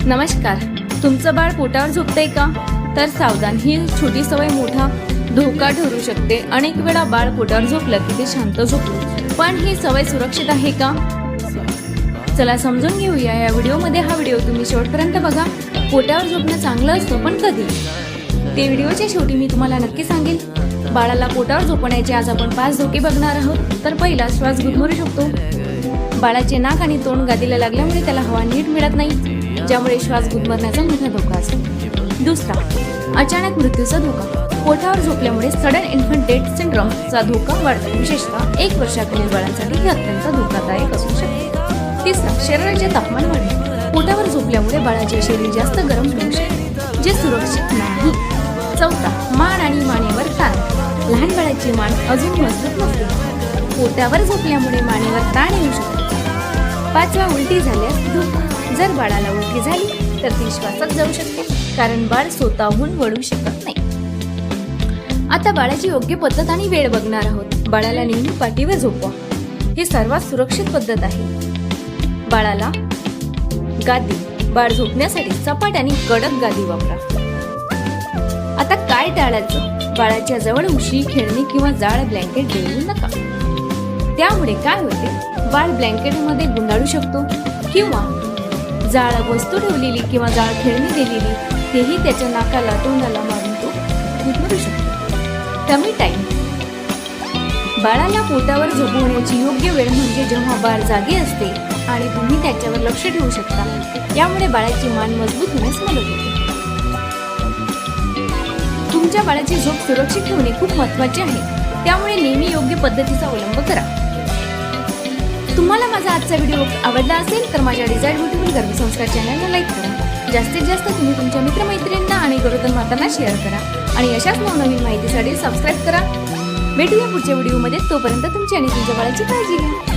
नमस्कार. तुमचं बाळ पोटावर झोपतंय का? तर सावधान, ही छोटी सवय मोठा धोका ठरू शकते. अनेक वेळा बाळ पोटावर झोपलं की ते शांत झोपते, पण ही सवय सुरक्षित आहे का? चला समजून घेऊया या व्हिडिओमध्ये. हा व्हिडिओ तुम्ही शेवटपर्यंत बघा. पोटावर झोपणं चांगलं असतं, पण कधी? ते व्हिडिओच्या शेवटी मी तुम्हाला नक्की सांगेन. बाळाला पोटावर झोपण्याचे आज आपण 5 धोके बघणार आहोत. तर पहिला, श्वास गुदमरू शकतो. बाळाचे नाक आणि तोंड गादीला लागल्यामुळे त्याला हवा नीट मिळत नाही, ज्यामुळे श्वास गुदमरण्याचा मोठा धोका असतो. दुसरा, अचानक मृत्यूचा धोका. पोटावर झोपल्यामुळे सडन इन्फंट डेथ सिंड्रोमचा धोका वाढतो. विशेषतः 1 वर्षाखालील बाळांसाठी हे अत्यंत धोकादायक असू शकते. तिसरा, शरीराचे तापमान वाढते. पोटावर झोपल्यामुळे बाळाचे शरीर जास्त गरम होऊ शकते, जे सुरक्षित नाही. चौथा, मान आणि मानेवर ताण. लहान बाळाची मान अजून मजबूत नसते. पोटावर झोपल्यामुळे मानेवर ताण येऊ शकतो. पाचवा, उलटी झाल्यास धोका. जर बाळाला उलटी झाली तर ती श्वासात जाऊ शकते, कारण बाळ स्वतःहून वळू शकत नाही. आता बाळाची योग्य पद्धत आणि वेळ बघणार आहोत. बाळाला नेहमी पाठीवर झोपवा. ही सर्वात सुरक्षित पद्धत आहे. बाळाला गादी. बाळ झोपण्यासाठी सपाट आणि कडक गादी वापरा. आता काय टाळायचं? बाळाच्या जवळ उशी, खेळणी किंवा जाड ब्लँकेट देऊ नका. त्यामुळे काय होते, बाळ ब्लँकेटमध्ये गुंडाळू शकतो किंवा जाळ वस्तू ठेवलेली किंवा जाळ खेळणी दिलेली तेही त्याच्या नाकाला तोंडाला मारून तो गुदमरू शकतो. Tummy time. बाळाला पोटावर झोपवण्याची योग्य वेळ म्हणजे जेव्हा बाळ जागे असते आणि तुम्ही त्याच्यावर लक्ष ठेवू शकता. यामुळे बाळाची मान मजबूत होण्यास मदत होते. तुमच्या बाळाची झोप सुरक्षित ठेवणे खूप महत्त्वाचे आहे, त्यामुळे नेहमी योग्य पद्धतीचा अवलंब करा. तुम्हाला माझा आजचा व्हिडिओ आवडला असेल तर माझ्या डिझायर ब्युटिफुल गर्भसंस्कार चॅनलला लाईक करा. जास्तीत जास्त तुम्ही तुमच्या मित्रमैत्रिणींना आणि गरोदर मातांना शेअर करा आणि अशाच नवनवीन माहितीसाठी सबस्क्राईब करा. भेटूया पुढच्या व्हिडिओमध्ये. तोपर्यंत तुमची आणि तुमच्या बाळाची काळजी घ्या.